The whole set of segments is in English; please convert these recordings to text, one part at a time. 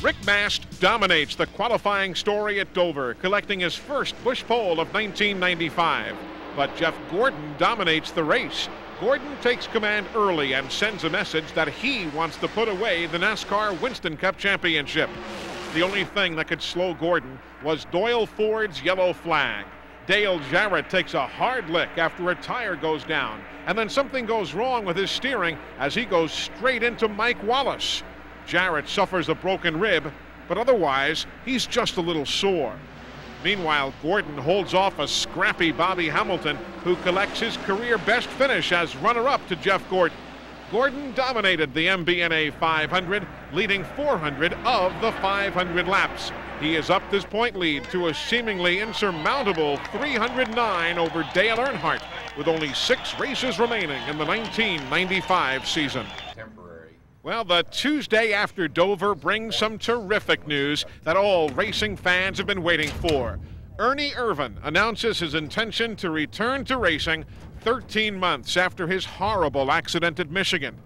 Rick Mast dominates the qualifying story at Dover, collecting his first Busch pole of 1995. But Jeff Gordon dominates the race. Gordon takes command early and sends a message that he wants to put away the NASCAR Winston Cup Championship. The only thing that could slow Gordon was Doyle Ford's yellow flag. Dale Jarrett takes a hard lick after a tire goes down, and then something goes wrong with his steering as he goes straight into Mike Wallace. Jarrett suffers a broken rib, but otherwise he's just a little sore. Meanwhile, Gordon holds off a scrappy Bobby Hamilton, who collects his career best finish as runner-up to Jeff Gordon. Gordon dominated the MBNA 500, leading 400 of the 500 laps. He has upped his point lead to a seemingly insurmountable 309 over Dale Earnhardt, with only 6 races remaining in the 1995 season. Well, the Tuesday after Dover brings some terrific news that all racing fans have been waiting for. Ernie Irvan announces his intention to return to racing 13 months after his horrible accident at Michigan.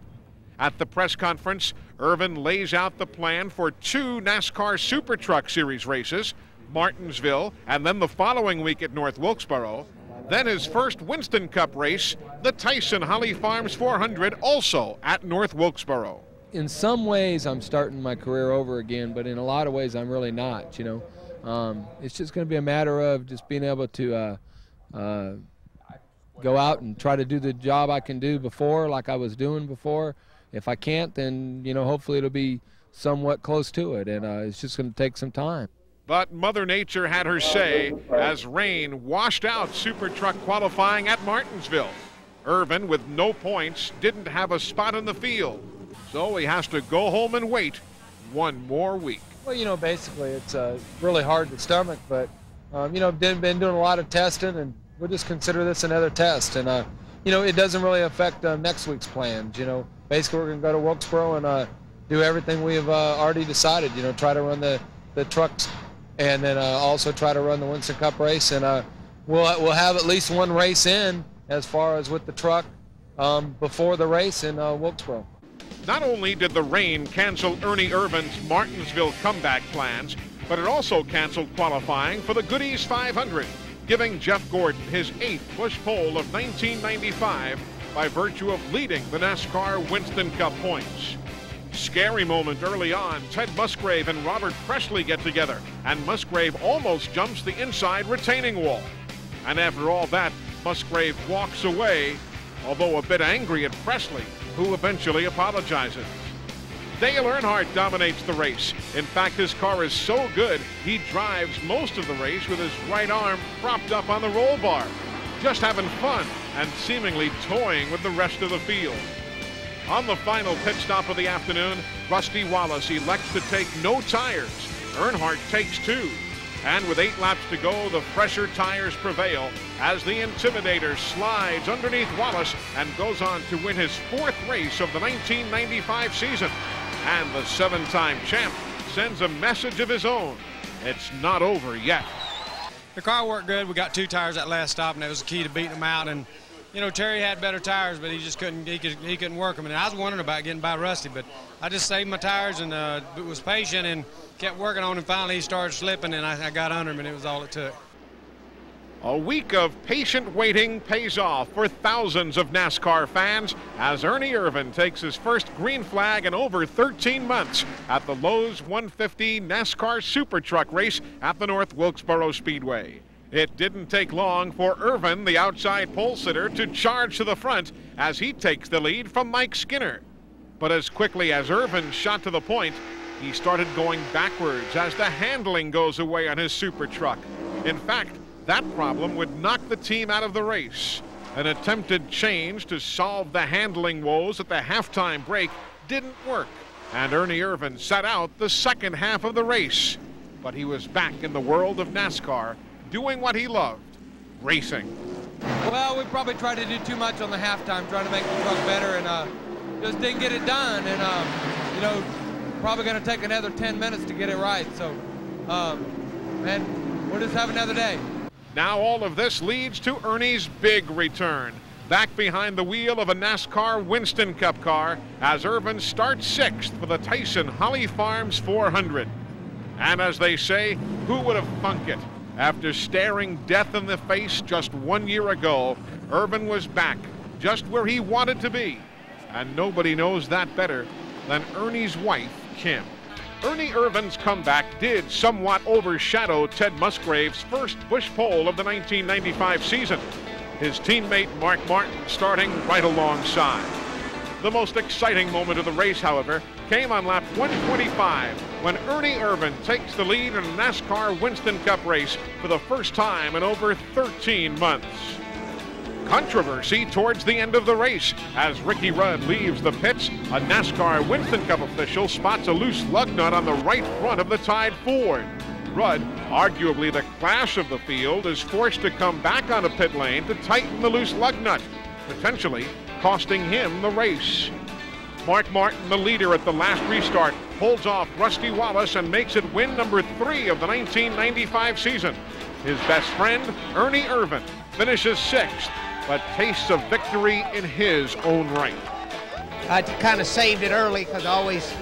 At the press conference, Irvan lays out the plan for 2 NASCAR Super Truck Series races, Martinsville, and then the following week at North Wilkesboro. Then his first Winston Cup race, the Tyson Holly Farms 400, also at North Wilkesboro. In some ways, I'm starting my career over again, but in a lot of ways, I'm really not, you know. It's just going to be a matter of just being able to go out and try to do the job I can do before, like I was doing before. If I can't, then, you know, hopefully it'll be somewhat close to it, and it's just going to take some time. But Mother Nature had her say as rain washed out Super Truck qualifying at Martinsville. Irvan, with no points, didn't have a spot in the field, so he has to go home and wait one more week. Well, you know, basically it's really hard to stomach, but, you know, been doing a lot of testing, and we'll just consider this another test. And, you know, it doesn't really affect next week's plans. You know, basically we're going to go to Wilkesboro and do everything we have already decided, you know, try to run the trucks, and then also try to run the Winston Cup race, and we'll have at least one race in as far as with the truck before the race in Wilkesboro. Not only did the rain cancel Ernie Irvan's Martinsville comeback plans, but it also canceled qualifying for the Goodies 500, giving Jeff Gordon his 8th Busch pole of 1995 by virtue of leading the NASCAR Winston Cup points. Scary moment early on. Ted Musgrave and Robert Presley get together, and Musgrave almost jumps the inside retaining wall. And after all that, Musgrave walks away, although a bit angry at Presley, who eventually apologizes. Dale Earnhardt dominates the race. In fact, his car is so good, he drives most of the race with his right arm propped up on the roll bar, just having fun and seemingly toying with the rest of the field. On the final pit stop of the afternoon, Rusty Wallace elects to take no tires. Earnhardt takes 2. And with 8 laps to go, the fresher tires prevail as the Intimidator slides underneath Wallace and goes on to win his 4th race of the 1995 season. And the 7-time champ sends a message of his own. It's not over yet. The car worked good. We got 2 tires that last stop, and that was the key to beating them out. And you know, Terry had better tires, but he just couldn't. He couldn't work them. And I was wondering about getting by Rusty, but I just saved my tires and was patient and kept working on him. Finally, he started slipping, and I got under him, and it was all it took. A week of patient waiting pays off for thousands of NASCAR fans as Ernie Irvan takes his first green flag in over 13 months at the Lowe's 150 NASCAR Super Truck race at the North Wilkesboro Speedway. It didn't take long for Irvan, the outside pole sitter, to charge to the front as he takes the lead from Mike Skinner. But as quickly as Irvan shot to the point, he started going backwards as the handling goes away on his super truck. In fact, that problem would knock the team out of the race. An attempted change to solve the handling woes at the halftime break didn't work, and Ernie Irvan sat out the second half of the race. But he was back in the world of NASCAR, doing what he loved, racing. Well, we probably tried to do too much on the halftime, trying to make the truck better, and just didn't get it done. And, you know, probably going to take another 10 minutes to get it right. So, man, we'll just have another day. Now all of this leads to Ernie's big return. back behind the wheel of a NASCAR Winston Cup car as Irvan starts 6th for the Tyson Holly Farms 400. And as they say, who would have thunk it? After staring death in the face just 1 year ago, Irvan was back just where he wanted to be. And nobody knows that better than Ernie's wife, Kim. Ernie Irvan's comeback did somewhat overshadow Ted Musgrave's first Busch pole of the 1995 season. His teammate Mark Martin starting right alongside. The most exciting moment of the race, however, came on lap 125 when Ernie Irvan takes the lead in a NASCAR Winston Cup race for the first time in over 13 months. Controversy towards the end of the race as Ricky Rudd leaves the pits. A NASCAR Winston Cup official spots a loose lug nut on the right front of the tied Ford. Rudd, arguably the class of the field, is forced to come back on a pit lane to tighten the loose lug nut, potentially costing him the race. Mark Martin, the leader at the last restart, holds off Rusty Wallace and makes it win number 3 of the 1995 season. His best friend, Ernie Irvan, finishes 6th, but tastes of victory in his own right. I kind of saved it early because I always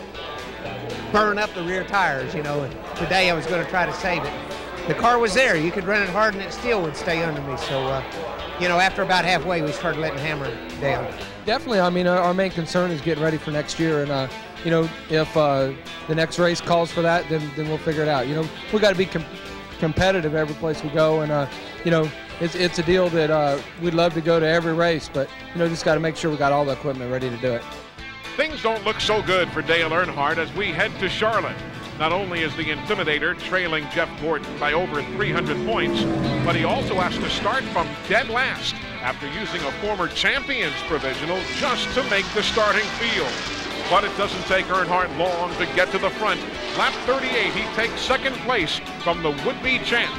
burn up the rear tires, you know, and today I was going to try to save it. The car was there. You could run it hard and it still would stay under me. So, you know, after about halfway, we started letting the hammer down. Definitely. I mean, our main concern is getting ready for next year. And, you know, if the next race calls for that, then we'll figure it out. You know, we got to be competitive every place we go. And, you know, it's a deal that we'd love to go to every race, but, you know, just got to make sure we got all the equipment ready to do it. Things don't look so good for Dale Earnhardt as we head to Charlotte. Not only is the Intimidator trailing Jeff Gordon by over 300 points, but he also has to start from dead last after using a former champion's provisional just to make the starting field. But it doesn't take Earnhardt long to get to the front. Lap 38, he takes second place from the would-be champ.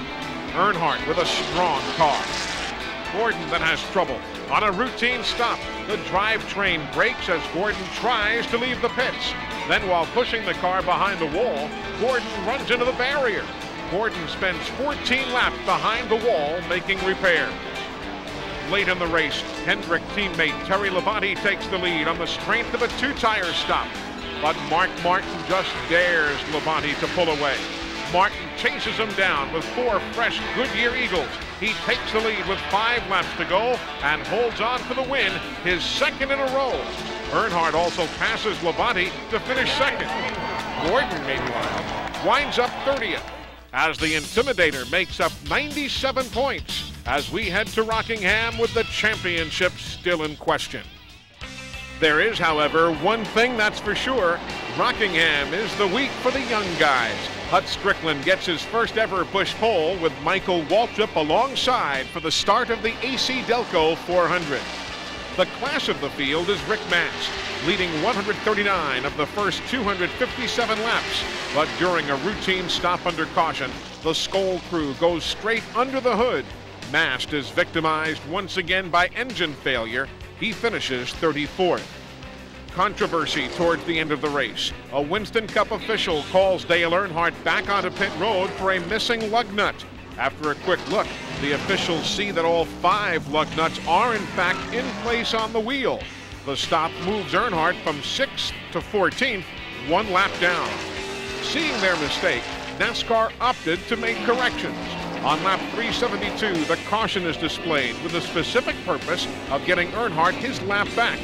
Earnhardt with a strong car. Gordon then has trouble. On a routine stop, the drivetrain brakes as Gordon tries to leave the pits. Then while pushing the car behind the wall, Gordon runs into the barrier. Gordon spends 14 laps behind the wall making repair. Late in the race, Hendrick teammate Terry Labonte takes the lead on the strength of a 2-tire stop. But Mark Martin just dares Labonte to pull away. Martin chases him down with 4 fresh Goodyear Eagles. He takes the lead with 5 laps to go and holds on for the win, his second in a row. Earnhardt also passes Labonte to finish second. Gordon, meanwhile, winds up 30th as the Intimidator makes up 97 points as we head to Rockingham with the championship still in question. There is, however, one thing that's for sure. Rockingham is the week for the young guys. Hut Strickland gets his first ever Busch pole with Michael Waltrip alongside for the start of the AC Delco 400. The class of the field is Rick Mast, leading 139 of the first 257 laps. But during a routine stop under caution, the Skoll crew goes straight under the hood. Mast is victimized once again by engine failure. He finishes 34th. Controversy towards the end of the race. A Winston Cup official calls Dale Earnhardt back onto pit road for a missing lug nut. After a quick look, the officials see that all 5 lug nuts are in fact in place on the wheel. The stop moves Earnhardt from 6th to 14th, 1 lap down. Seeing their mistake, NASCAR opted to make corrections. On lap 372, the caution is displayed with the specific purpose of getting Earnhardt his lap back.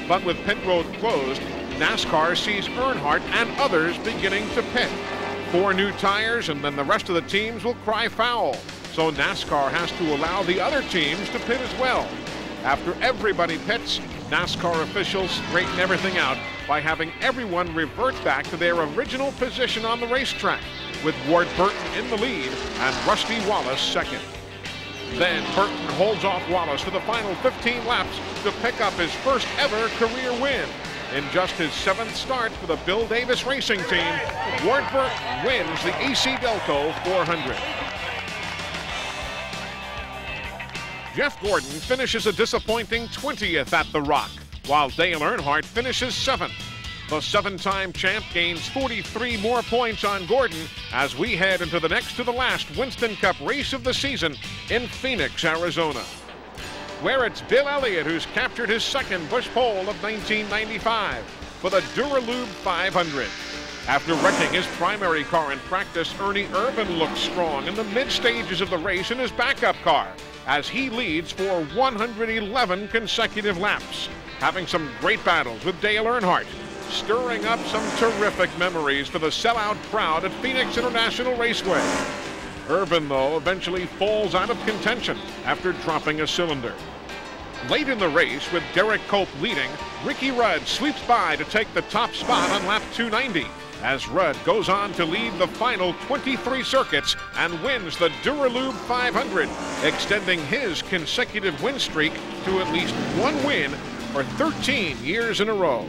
But with pit road closed, NASCAR sees Earnhardt and others beginning to pit. 4 new tires and then the rest of the teams will cry foul. So NASCAR has to allow the other teams to pit as well. After everybody pits, NASCAR officials straighten everything out by having everyone revert back to their original position on the racetrack, with Ward Burton in the lead and Rusty Wallace second. Then Burton holds off Wallace for the final 15 laps to pick up his first ever career win. In just his 7th start for the Bill Davis Racing Team, Ward Burton wins the AC Delco 400. Jeff Gordon finishes a disappointing 20th at the Rock, while Dale Earnhardt finishes 7th. The 7-time champ gains 43 more points on Gordon as we head into the next to the last Winston Cup race of the season in Phoenix, Arizona. where it's Bill Elliott who's captured his second Busch pole of 1995 for the Duralube 500. After wrecking his primary car in practice, Ernie Irvan looks strong in the mid-stages of the race in his backup car as he leads for 111 consecutive laps, having some great battles with Dale Earnhardt, stirring up some terrific memories for the sellout crowd at Phoenix International Raceway. Irvan, though, eventually falls out of contention after dropping a cylinder. Late in the race, with Derek Cope leading, Ricky Rudd sweeps by to take the top spot on lap 290, as Rudd goes on to lead the final 23 circuits and wins the Duralube 500, extending his consecutive win streak to at least one win for 13 years in a row.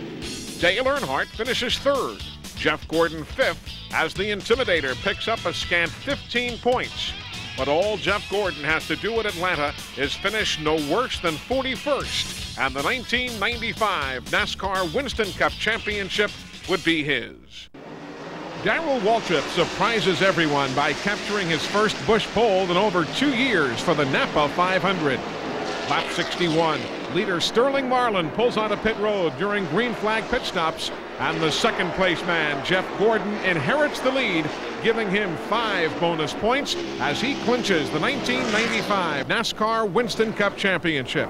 Dale Earnhardt finishes third, Jeff Gordon fifth, as the Intimidator picks up a scant 15 points. But all Jeff Gordon has to do at Atlanta is finish no worse than 41st, and the 1995 NASCAR Winston Cup Championship would be his. Darrell Waltrip surprises everyone by capturing his first Busch pole in over 2 years for the Napa 500. Lap 61, leader Sterling Marlin pulls out of pit road during green flag pit stops, and the second place man, Jeff Gordon, inherits the lead, giving him 5 bonus points as he clinches the 1995 NASCAR Winston Cup Championship.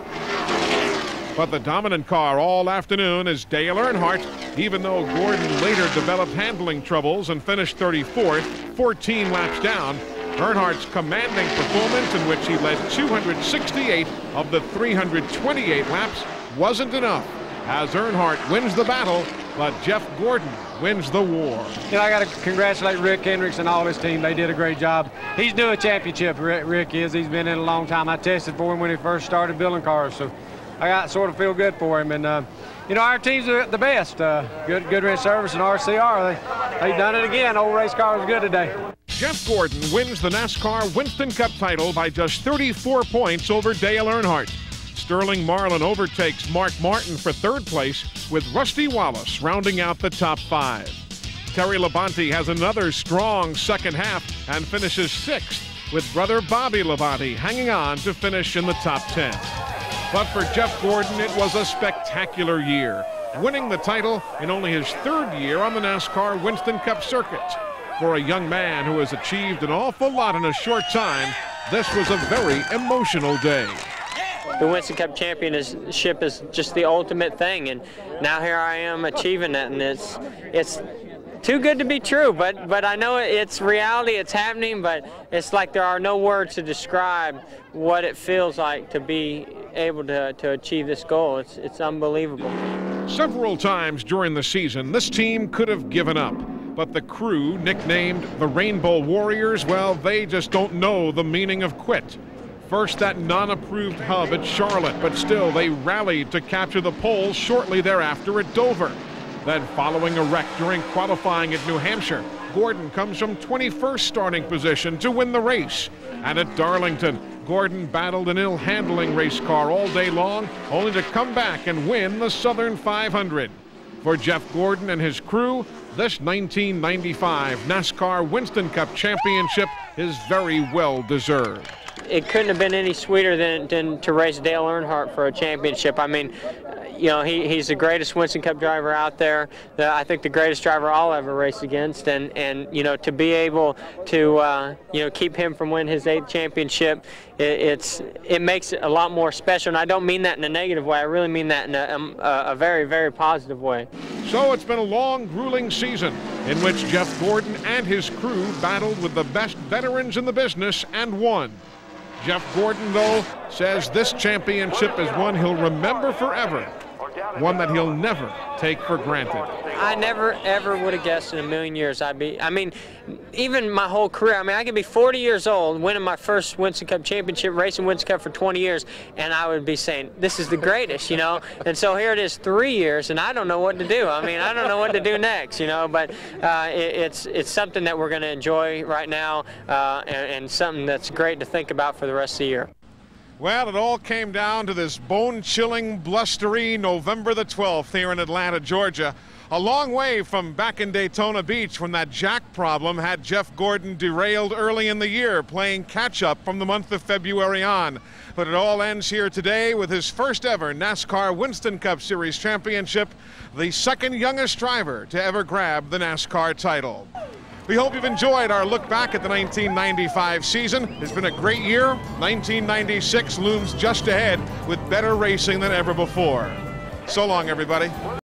But the dominant car all afternoon is Dale Earnhardt, even though Gordon later developed handling troubles and finished 34th, 14 laps down. Earnhardt's commanding performance, in which he led 268 of the 328 laps, wasn't enough, as Earnhardt wins the battle, but Jeff Gordon wins the war. You know, I got to congratulate Rick Hendricks and all his team. They did a great job. He's doing a championship, Rick is. He's been in a long time. I tested for him when he first started building cars, so I sort of feel good for him. And, you know, our team's the best. Goodrich Service and RCR, they've done it again. Old race car was good today. Jeff Gordon wins the NASCAR Winston Cup title by just 34 points over Dale Earnhardt. Sterling Marlin overtakes Mark Martin for third place, with Rusty Wallace rounding out the top 5. Terry Labonte has another strong second half and finishes 6th, with brother Bobby Labonte hanging on to finish in the top 10. But for Jeff Gordon, it was a spectacular year, winning the title in only his 3rd year on the NASCAR Winston Cup circuit. For a young man who has achieved an awful lot in a short time, this was a very emotional day. The Winston Cup Championship is just the ultimate thing, and now here I am achieving it, and it's too good to be true, but I know it's reality, it's happening, but it's like there are no words to describe what it feels like to be able to achieve this goal. It's unbelievable. Several times during the season, this team could have given up, but the crew, nicknamed the Rainbow Warriors, well, they just don't know the meaning of quit. First, that non-approved hub at Charlotte, but still they rallied to capture the pole shortly thereafter at Dover. Then, following a wreck during qualifying at New Hampshire, Gordon comes from 21st starting position to win the race. And at Darlington, Gordon battled an ill-handling race car all day long, only to come back and win the Southern 500. For Jeff Gordon and his crew, this 1995 NASCAR Winston Cup Championship is very well deserved. It couldn't have been any sweeter than to race Dale Earnhardt for a championship. I mean, you know, he's the greatest Winston Cup driver out there. I think the greatest driver I'll ever race against, and you know, to be able to you know, keep him from winning his 8th championship, it makes it a lot more special. And I don't mean that in a negative way. I really mean that in a very, very positive way. So it's been a long, grueling season in which Jeff Gordon and his crew battled with the best veterans in the business and won. Jeff Gordon, though, says this championship is one he'll remember forever, one that he'll never take for granted. I never, ever would have guessed in a million years I mean, even my whole career, I mean, I could be 40 years old, winning my first Winston Cup championship, racing Winston Cup for 20 years, and I would be saying, this is the greatest, you know? And so here it is 3 years, and I don't know what to do. I mean, I don't know what to do next, you know? But it's something that we're going to enjoy right now, and something that's great to think about for the rest of the year. Well, it all came down to this bone-chilling, blustery November the 12th here in Atlanta, Georgia. A long way from back in Daytona Beach when that jack problem had Jeff Gordon derailed early in the year, playing catch-up from the month of February on. But it all ends here today with his first ever NASCAR Winston Cup Series championship, the second youngest driver to ever grab the NASCAR title. We hope you've enjoyed our look back at the 1995 season. It's been a great year. 1996 looms just ahead with better racing than ever before. So long, everybody.